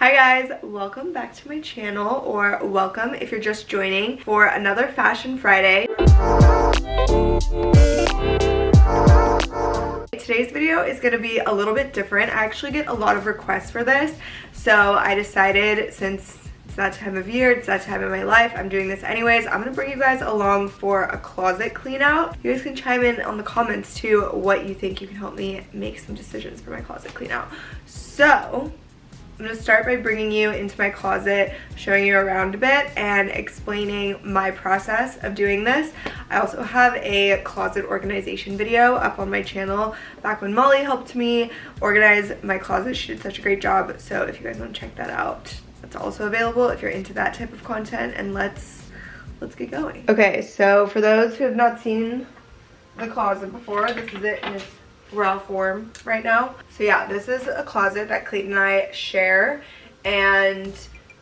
Hi guys, welcome back to my channel, or welcome if you're just joining for another Fashion Friday. Today's video is going to be a little bit different. I actually get a lot of requests for this, so I decided since it's that time of year, it's that time in my life, I'm doing this anyways. I'm gonna bring you guys along for a closet clean out. You guys can chime in on the comments too what you think. You can help me make some decisions for my closet clean out. So I'm gonna start by bringing you into my closet, showing you around a bit and explaining my process of doing this. I also have a closet organization video up on my channel back when Molly helped me organize my closet. She did such a great job, so if you guys want to check that out, that's also available if you're into that type of content. And let's get going. Okay, so for those who have not seen the closet before, this is it in its raw form right now. So yeah, this is a closet that Clayton and I share, and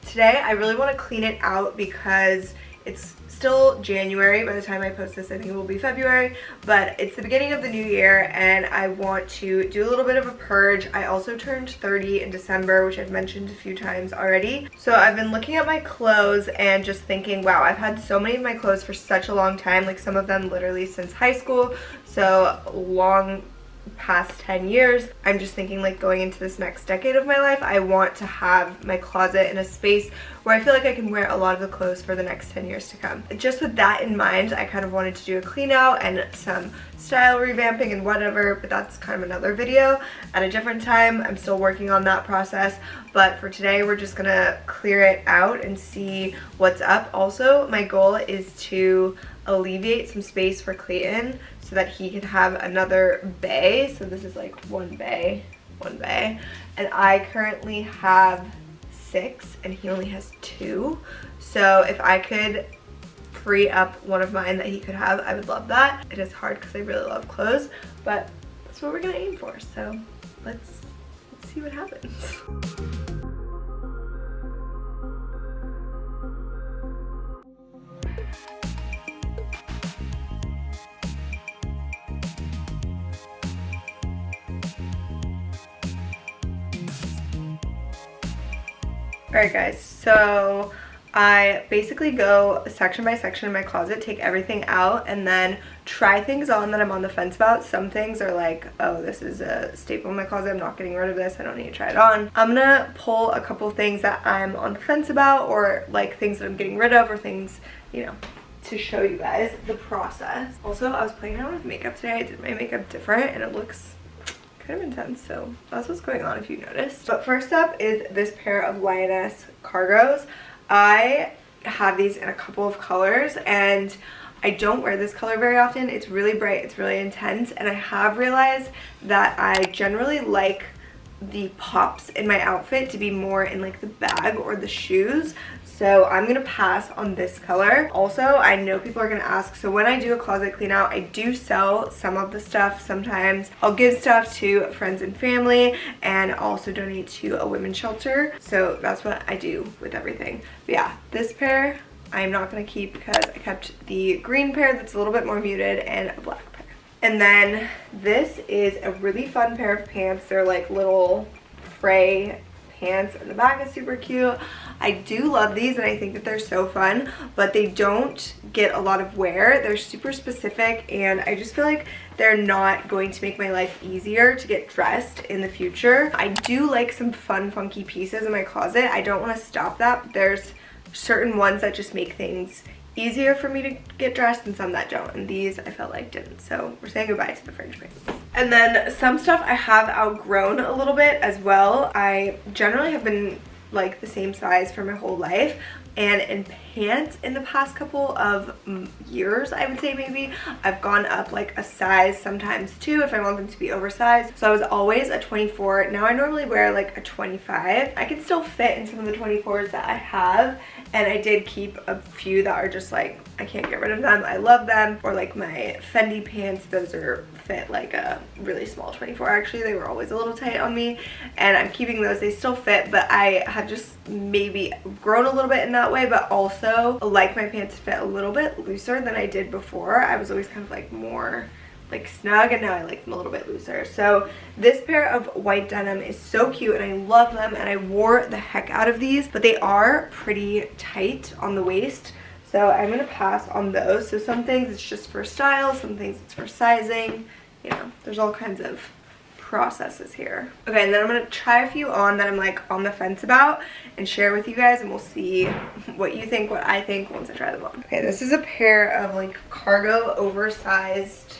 today I really want to clean it out because it's still January. By the time I post this, I think it will be February, but it's the beginning of the new year and I want to do a little bit of a purge. I also turned 30 in December, which I've mentioned a few times already. So I've been looking at my clothes and just thinking, wow, I've had so many of my clothes for such a long time, like some of them literally since high school, so long past 10 years. I'm just thinking, like, going into this next decade of my life, I want to have my closet in a space where I feel like I can wear a lot of the clothes for the next 10 years to come. Just with that in mind, I kind of wanted to do a clean out and some style revamping and whatever, but that's kind of another video at a different time. I'm still working on that process, but for today we're just gonna clear it out and see what's up. Also, my goal is to alleviate some space for Clayton so that he can have another bay. So this is like one bay, and I currently have 6 and he only has 2. So if I could free up one of mine that he could have, I would love that. It is hard because I really love clothes, but that's what we're gonna aim for. So let's see what happens. Alright guys, so I basically go section by section in my closet, take everything out, and then try things on that I'm on the fence about. Some things are like, oh, this is a staple in my closet, I'm not getting rid of this, I don't need to try it on. I'm gonna pull a couple things that I'm on the fence about, or like things that I'm getting rid of, or things, you know, to show you guys the process. Also, I was playing around with makeup today. I did my makeup different and it looks kind of intense, so that's what's going on if you noticed. But first up is this pair of Lioness cargos. I have these in a couple of colors and I don't wear this color very often. It's really bright, it's really intense, and I have realized that I generally like the pops in my outfit to be more in like the bag or the shoes. So I'm gonna pass on this color. Also, I know people are gonna ask, so when I do a closet clean out, I do sell some of the stuff. Sometimes I'll give stuff to friends and family and also donate to a women's shelter. So that's what I do with everything. But yeah, this pair I'm not gonna keep because I kept the green pair that's a little bit more muted and a black pair. And then this is a really fun pair of pants. They're like little fray pants and the back is super cute. I do love these and I think that they're so fun, but they don't get a lot of wear. They're super specific and I just feel like they're not going to make my life easier to get dressed in the future. I do like some fun, funky pieces in my closet. I don't want to stop that, but there's certain ones that just make things easier for me to get dressed and some that don't, and these I felt like didn't. So we're saying goodbye to the fringe pants. And then some stuff I have outgrown a little bit as well. I generally have been like the same size for my whole life, and in pants in the past couple of years, I would say maybe, I've gone up like a size, sometimes 2 if I want them to be oversized. So I was always a 24. Now I normally wear like a 25. I can still fit in some of the 24s that I have, and I did keep a few that are just like, I can't get rid of them. I love them. Or like my Fendi pants, those are fit like a really small 24. Actually, they were always a little tight on me, and I'm keeping those. They still fit, but I have just maybe grown a little bit in that way, but also like my pants fit a little bit looser than I did before. I was always kind of like more like snug, and now I like them a little bit looser. So this pair of white denim is so cute and I love them, and I wore the heck out of these, but they are pretty tight on the waist. So I'm gonna pass on those. So some things it's just for style, some things it's for sizing. You know, there's all kinds of processes here. Okay, and then I'm gonna try a few on that I'm like on the fence about and share with you guys, and we'll see what you think, what I think once I try them on. Okay, this is a pair of like cargo oversized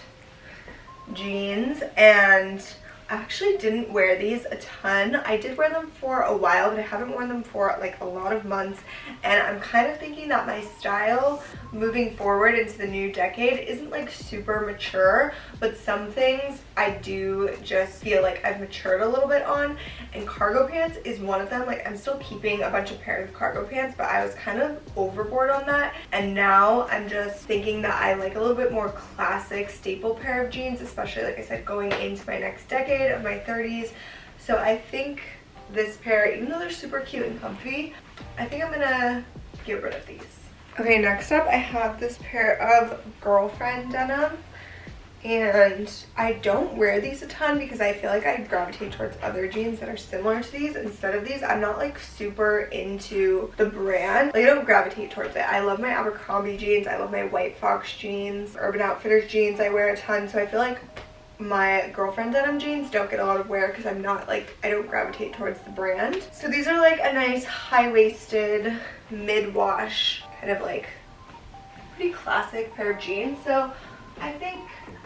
jeans, and I actually didn't wear these a ton. I did wear them for a while, but I haven't worn them for like a lot of months, and I'm kind of thinking that my style moving forward into the new decade isn't like super mature, but some things I do just feel like I've matured a little bit on, and cargo pants is one of them. Like I'm still keeping a bunch of pairs of cargo pants, but I was kind of overboard on that, and now I'm just thinking that I like a little bit more classic staple pair of jeans, especially like I said going into my next decade of my 30s. So I think this pair, even though they're super cute and comfy, I think I'm gonna get rid of these. Okay, next up I have this pair of girlfriend denim, and I don't wear these a ton because I feel like I gravitate towards other jeans that are similar to these instead of these. I'm not like super into the brand. Like I don't gravitate towards it. I love my Abercrombie jeans, I love my White Fox jeans, Urban Outfitters jeans I wear a ton, so I feel like my girlfriend denim jeans don't get a lot of wear because I'm not like, I don't gravitate towards the brand. So these are like a nice high-waisted mid-wash kind of like pretty classic pair of jeans. So I think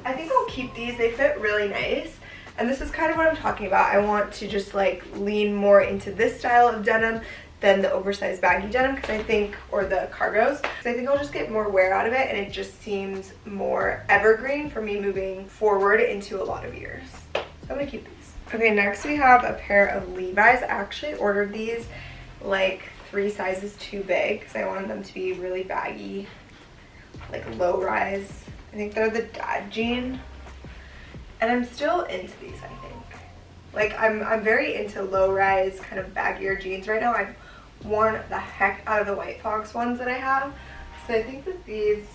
I'll keep these. They fit really nice, and this is kind of what I'm talking about. I want to just like lean more into this style of denim than the oversized baggy denim, because I think, or the cargos, because I think I'll just get more wear out of it, and it just seems more evergreen for me moving forward into a lot of years. So I'm gonna keep these. Okay, next we have a pair of Levi's. I actually ordered these like 3 sizes too big because I wanted them to be really baggy, like low rise. I think they're the dad jean, and I'm still into these. I think like I'm very into low rise kind of baggier jeans right now. I've worn the heck out of the White Fox ones that I have, so I think that these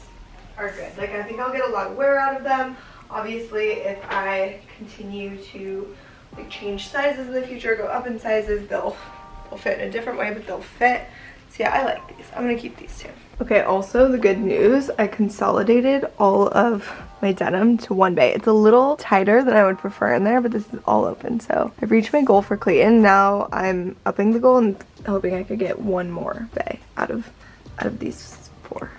are good. Like I think I'll get a lot of wear out of them. Obviously if I continue to like change sizes in the future, go up in sizes, they'll fit in a different way, but they'll fit. So yeah, I like these. I'm gonna keep these too. Okay, also the good news, I consolidated all of my denim to one bay. It's a little tighter than I would prefer in there, but this is all open. So I've reached my goal for Clayton. Now I'm upping the goal and hoping I could get one more bay out of these 4.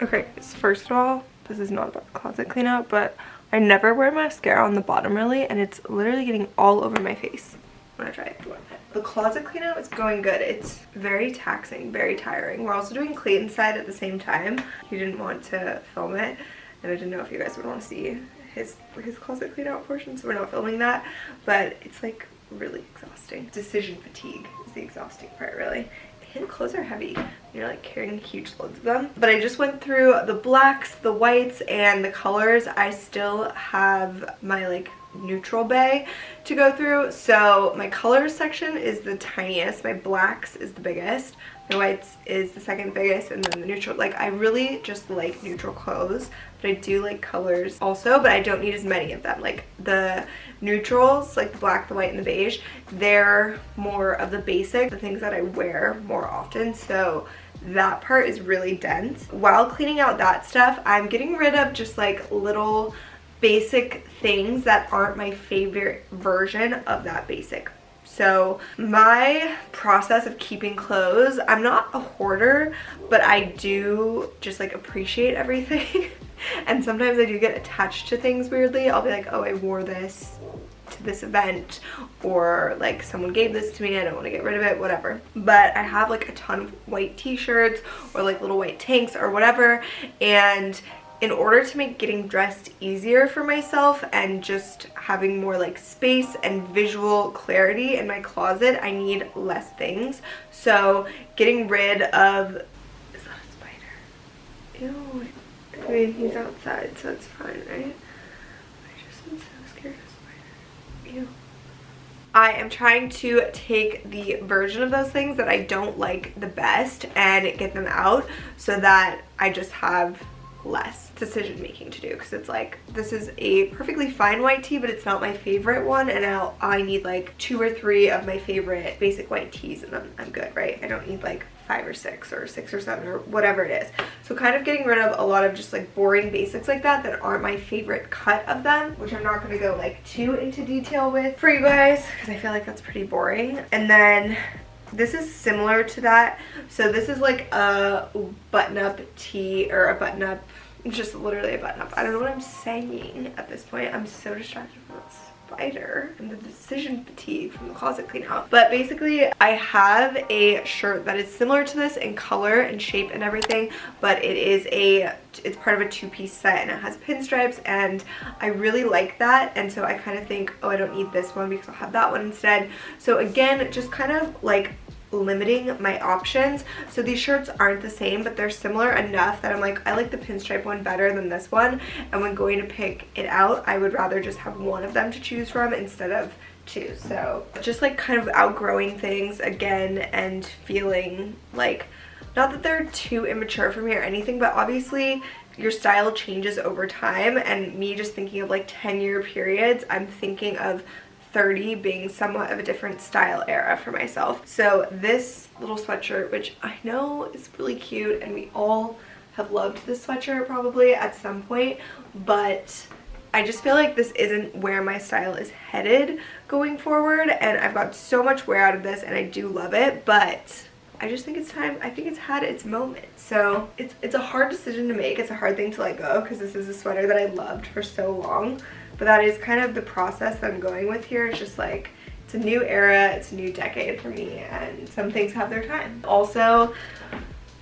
Okay, so first of all, this is not about the closet clean out, but I never wear mascara on the bottom really, and it's literally getting all over my face when I try it. The closet clean out is going good. It's very taxing, very tiring. We're also doing Clayton's side at the same time. He didn't want to film it, and I didn't know if you guys would want to see his closet clean out portion, so we're not filming that, but it's like really exhausting. Decision fatigue is the exhausting part really. His clothes are heavy. You're like carrying huge loads of them. But I just went through the blacks, the whites, and the colors. I still have my like neutral bay to go through. So my colors section is the tiniest. My blacks is the biggest. My whites is the second biggest, and then the neutral. Like I really just like neutral clothes, but I do like colors also, but I don't need as many of them. Like the neutrals, like the black, the white, and the beige, they're more of the basic, the things that I wear more often. So that part is really dense. While cleaning out that stuff, I'm getting rid of just like little basic things that aren't my favorite version of that basic. So my process of keeping clothes, I'm not a hoarder, but I do just like appreciate everything. And sometimes I do get attached to things weirdly. I'll be like, oh, I wore this to this event, or like someone gave this to me, I don't want to get rid of it, whatever. But I have like a ton of white t-shirts or like little white tanks or whatever, and in order to make getting dressed easier for myself and just having more like space and visual clarity in my closet, I need less things. So getting rid of, is that a spider? Ew. I mean, he's outside, so it's fine, right? I just am so scared of spiders. Ew. I am trying to take the version of those things that I don't like the best and get them out so that I just have less decision making to do, because it's like, this is a perfectly fine white tee, but it's not my favorite one, and now I need like 2 or 3 of my favorite basic white tees and I'm good, right? I don't need like 5 or 6 or 6 or 7 or whatever it is. So kind of getting rid of a lot of just like boring basics like that aren't my favorite cut of them, which I'm not going to go like too into detail with for you guys because I feel like that's pretty boring. And then this is similar to that. So this is like a button-up tee, or a button-up, just literally a button-up. I don't know what I'm saying at this point. I'm so distracted from that spider and the decision fatigue from the closet clean out. But basically, I have a shirt that is similar to this in color and shape and everything, but it's part of a 2-piece set and it has pinstripes, and I really like that. And so I kind of think, oh, I don't need this one because I'll have that one instead. So again, just kind of like limiting my options. So these shirts aren't the same, but they're similar enough that I'm like, I like the pinstripe one better than this one, and when going to pick it out, I would rather just have one of them to choose from instead of 2. So just like kind of outgrowing things again and feeling like, not that they're too immature for me or anything, but obviously your style changes over time, and me just thinking of like 10-year periods, I'm thinking of 30 being somewhat of a different style era for myself. So this little sweatshirt, which I know is really cute, and we all have loved this sweatshirt probably at some point, but I just feel like this isn't where my style is headed going forward, and I've got so much wear out of this and I do love it, but I just think it's time. I think it's had its moment. So it's a hard decision to make. It's a hard thing to let go because this is a sweater that I loved for so long. But that is kind of the process that I'm going with here. It's just like, it's a new era, it's a new decade for me, and some things have their time. Also,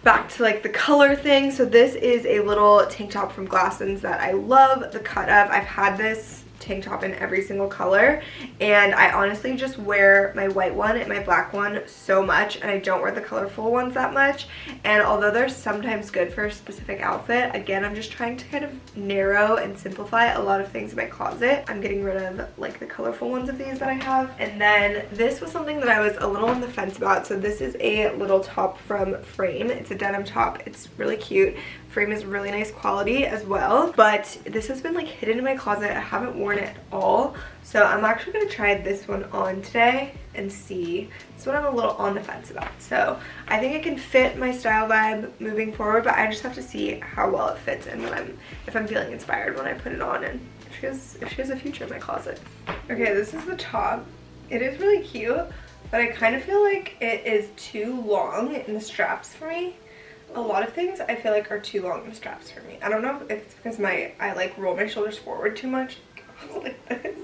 back to like the color thing. So this is a little tank top from Glassons that I love the cut of. I've had this tank top in every single color, and I honestly just wear my white one and my black one so much, and I don't wear the colorful ones that much. And although they're sometimes good for a specific outfit, again, I'm just trying to kind of narrow and simplify a lot of things in my closet. I'm getting rid of like the colorful ones of these that I have. And then this was something that I was a little on the fence about. So this is a little top from Frame. It's a denim top. It's really cute. Frame is really nice quality as well, but this has been like hidden in my closet. I haven't worn it at all, so I'm actually going to try this one on today and see. This one I'm a little on the fence about, so I think it can fit my style vibe moving forward, but I just have to see how well it fits in when if I'm feeling inspired when I put it on, and if she has a future in my closet. Okay, this is the top. It is really cute, but I kind of feel like it is too long in the straps for me. A lot of things I feel like are too long in straps for me. I don't know if it's because I like roll my shoulders forward too much like this.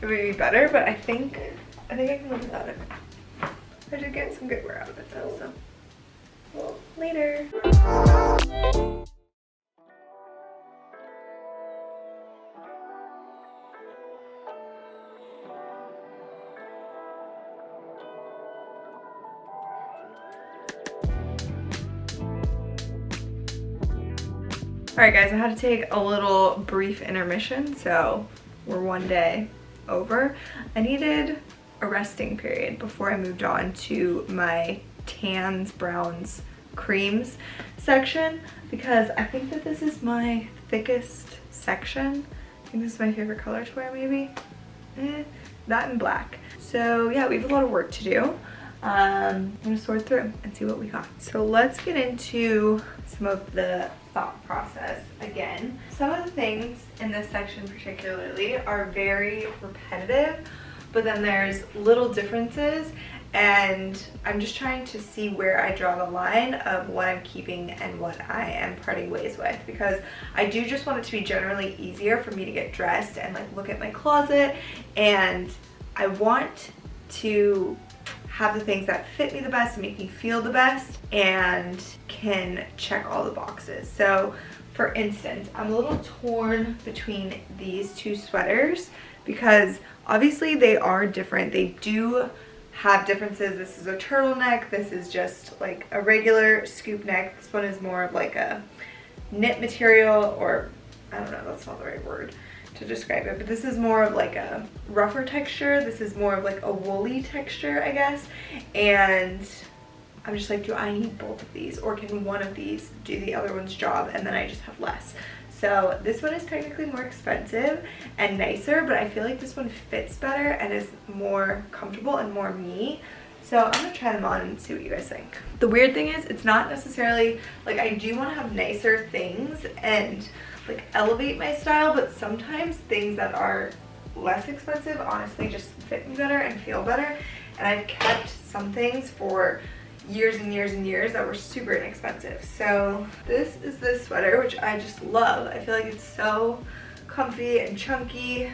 It would be better, but I think I can live without it. I did get some good wear out of it though, so later. Alright guys, I had to take a little brief intermission, so we're one day over. I needed a resting period before I moved on to my tans, browns, creams section, because I think that this is my thickest section. I think this is my favorite color to wear, maybe. That and black. So yeah, we have a lot of work to do. I'm gonna sort through and see what we got. So let's get into some of the thought process again. Some of the things in this section particularly are very repetitive, but then there's little differences, and I'm just trying to see where I draw the line of what I'm keeping and what I am parting ways with, because I do just want it to be generally easier for me to get dressed and like look at my closet, and I want to have the things that fit me the best and make me feel the best and can check all the boxes. So for instance, I'm a little torn between these two sweaters because obviously they are different. They do have differences. This is a turtleneck. This is just like a regular scoop neck. This one is more of like a knit material, or I don't know, that's not the right word to describe it, but this is more of like a rougher texture. This is more of like a woolly texture, I guess. And I'm just like, do I need both of these, or can one of these do the other one's job and then I just have less? So this one is technically more expensive and nicer, but I feel like this one fits better and is more comfortable and more me. So I'm gonna try them on and see what you guys think. The weird thing is, it's not necessarily, like, I do wanna have nicer things and like elevate my style, but sometimes things that are less expensive honestly just fit me better and feel better. And I've kept some things for years and years and years that were super inexpensive. So this is this sweater, which I just love. I feel like it's so comfy and chunky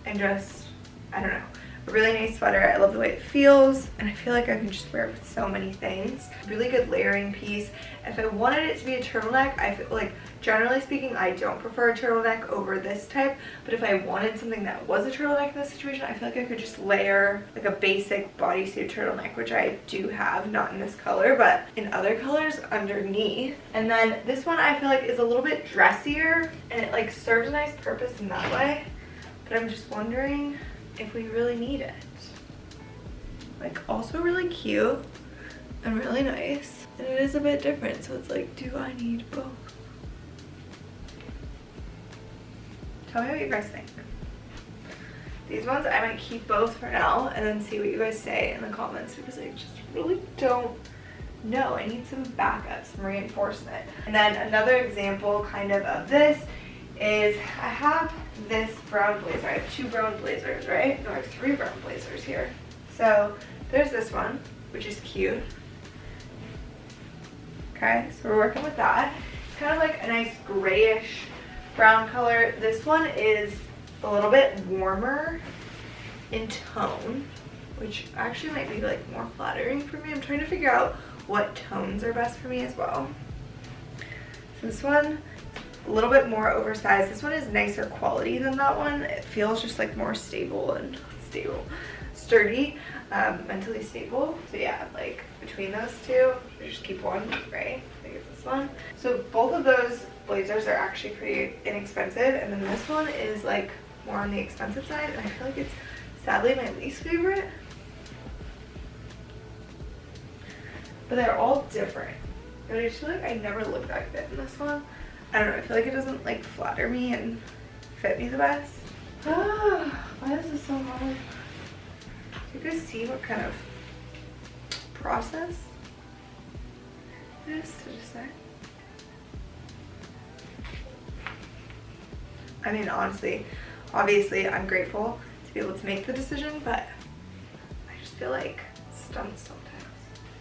and just, I don't know, a really nice sweater. I love the way it feels, and I feel like I can just wear it with so many things. Really good layering piece. If I wanted it to be a turtleneck, I feel like, generally speaking, I don't prefer a turtleneck over this type, but if I wanted something that was a turtleneck in this situation, I feel like I could just layer like a basic bodysuit turtleneck, which I do have, not in this color, but in other colors underneath. And then this one I feel like is a little bit dressier, and it like serves a nice purpose in that way, but I'm just wondering if we really need it. Like, also really cute and really nice, and it is a bit different, so it's like, do I need both? Tell me what you guys think. These ones I might keep both for now and then see what you guys say in the comments, because I just really don't know. I need some backup, some reinforcement. And then another example kind of this is, I have this brown blazer. I have two brown blazers, right? No, I have three brown blazers here. So there's this one, which is cute. Okay, so we're working with that. It's kind of like a nice grayish brown color. This one is a little bit warmer in tone, which actually might be like more flattering for me. I'm trying to figure out what tones are best for me as well. So this one, a little bit more oversized. This one is nicer quality than that one. It feels just like more stable and sturdy, mentally stable. So yeah, like between those two, I just keep one, right? I think it's this one. So both of those blazers are actually pretty inexpensive, and then this one is like more on the expensive side, and I feel like it's sadly my least favorite. But they're all different. But I just feel like I never look that good in this one. I don't know, I feel like it doesn't like flatter me and fit me the best. Why is this so hard? Do you guys see what kind of process it is to decide? I mean, honestly, obviously I'm grateful to be able to make the decision, but I just feel like stumped sometimes.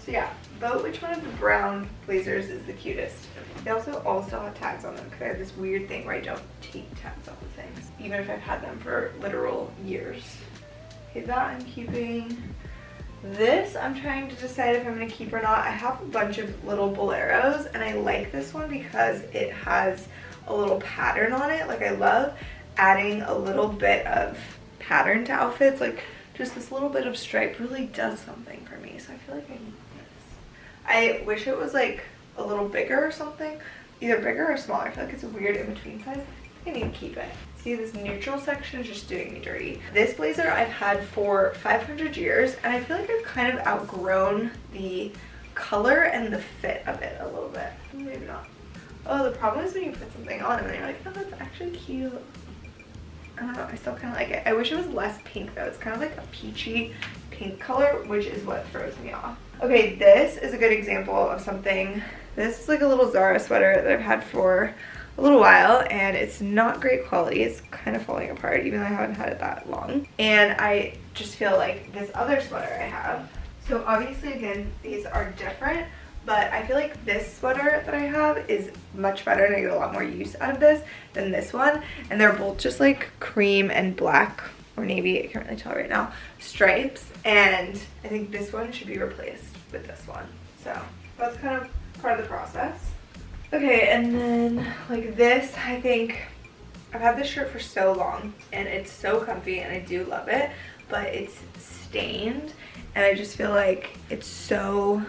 So yeah, vote which one of the brown blazers is the cutest. They also all still have tags on them, because I have this weird thing where I don't take tags off of things, even if I've had them for literal years. Okay, that I'm keeping. This I'm trying to decide if I'm going to keep or not. I have a bunch of little boleros, and I like this one because it has a little pattern on it. Like, I love adding a little bit of pattern to outfits. Like, just this little bit of stripe really does something for me, so I feel like I need this. I wish it was like a little bigger or something, either bigger or smaller. I feel like it's a weird in-between size. I think I need to keep it. See, this neutral section is just doing me dirty. This blazer I've had for 500 years, and I feel like I've kind of outgrown the color and the fit of it a little bit. Maybe not. Oh, the problem is when you put something on and then you're like, oh, that's actually cute. I don't know, I still kind of like it. I wish it was less pink though. It's kind of like a peachy pink color, which is what throws me off. Okay, this is a good example of something. This is like a little Zara sweater that I've had for a little while, and it's not great quality. It's kind of falling apart, even though I haven't had it that long. And I just feel like this other sweater I have. So obviously, again, these are different, but I feel like this sweater that I have is much better, and I get a lot more use out of this than this one. And they're both just like cream and black or navy, I can't really tell right now, stripes, and I think this one should be replaced with this one. So that's kind of part of the process. Okay, and then like this, I think I've had this shirt for so long and it's so comfy and I do love it, but it's stained and I just feel like it's so,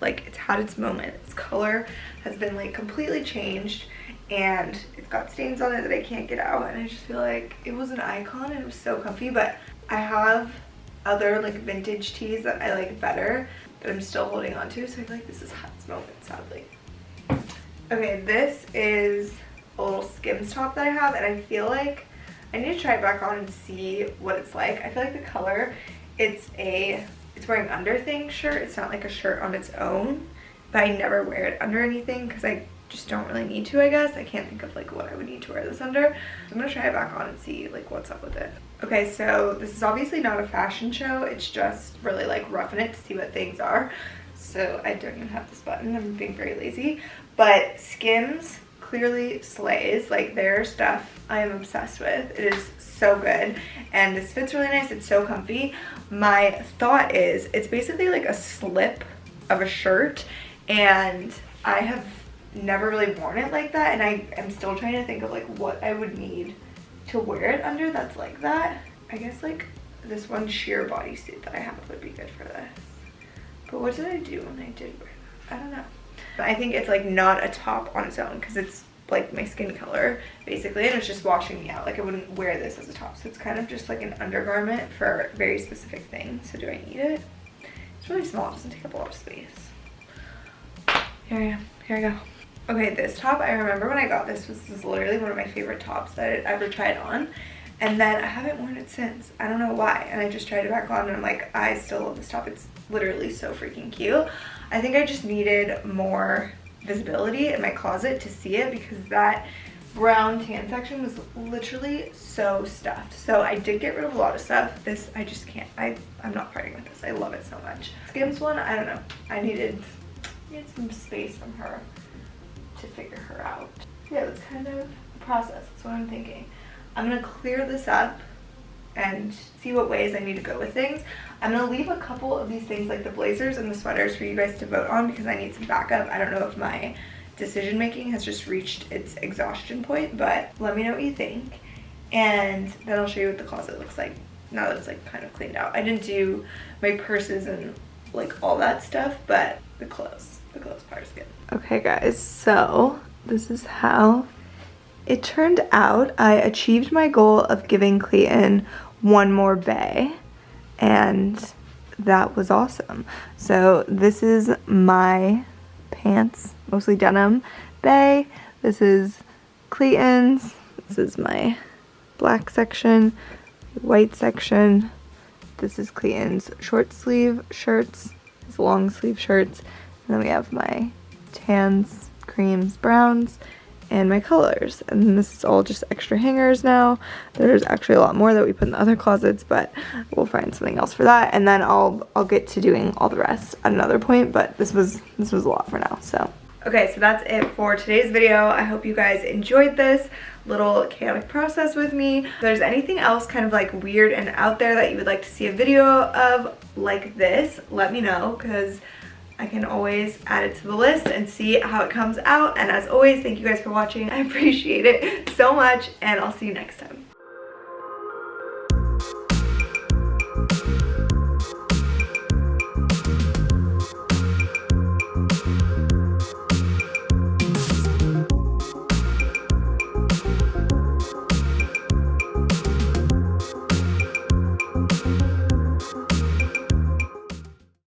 like, it's had its moment. Its color has been like completely changed and it's got stains on it that I can't get out, and I just feel like it was an icon and it was so comfy. But I have other like vintage tees that I like better that I'm still holding on to, so I feel like this is had its moment, sadly. Okay, this is a little Skims top that I have, and I feel like I need to try it back on and see what it's like. I feel like the color, it's wearing under thing shirt. It's not like a shirt on its own, but I never wear it under anything because I just don't really need to, I guess. I can't think of like what I would need to wear this under. So I'm gonna try it back on and see like what's up with it. Okay, so this is obviously not a fashion show. It's just really like roughing it to see what things are. So I don't even have this button. I'm being very lazy. But Skims clearly slays. Like, their stuff I am obsessed with. It is so good. And this fits really nice. It's so comfy. My thought is it's basically like a slip of a shirt. And I have never really worn it like that. And I am still trying to think of like what I would need to wear it under that's like that. I guess like this one sheer bodysuit that I have would be good for this. But what did I do when I did wear that? I don't know. But I think it's like not a top on its own because it's like my skin color basically, and it's just washing me out. Like, I wouldn't wear this as a top, so it's kind of just like an undergarment for very specific things. So do I need it? It's really small, it doesn't take up a lot of space. Here I go. Okay, this top, I remember when I got this, this is literally one of my favorite tops that I've ever tried on. And then I haven't worn it since. I don't know why. And I just tried it back on and I'm like, I still love this top. It's literally so freaking cute. I think I just needed more visibility in my closet to see it because that brown tan section was literally so stuffed. So I did get rid of a lot of stuff. This, I just can't. I'm not parting with this. I love it so much. Skims one, I don't know. I needed some space from her to figure her out. Yeah, that's kind of the process. That's what I'm thinking. I'm gonna clear this up and see what ways I need to go with things. I'm gonna leave a couple of these things like the blazers and the sweaters for you guys to vote on because I need some backup. I don't know if my decision making has just reached its exhaustion point, but let me know what you think. And then I'll show you what the closet looks like now that it's like kind of cleaned out. I didn't do my purses and like all that stuff, but the clothes part is good. Okay guys, so this is how it turned out. I achieved my goal of giving Clayton one more bay, and that was awesome. So this is my pants, mostly denim bay. This is Clayton's. This is my black section, white section. This is Clayton's short sleeve shirts, his long sleeve shirts. And then we have my tans, creams, browns, and my colors. And then this is all just extra hangers now. There's actually a lot more that we put in the other closets, but we'll find something else for that. And then I'll get to doing all the rest at another point, but this was a lot for now, so. Okay, so that's it for today's video. I hope you guys enjoyed this little chaotic process with me. If there's anything else kind of like weird and out there that you would like to see a video of like this, let me know, because I can always add it to the list and see how it comes out. And as always, thank you guys for watching. I appreciate it so much, and I'll see you next time.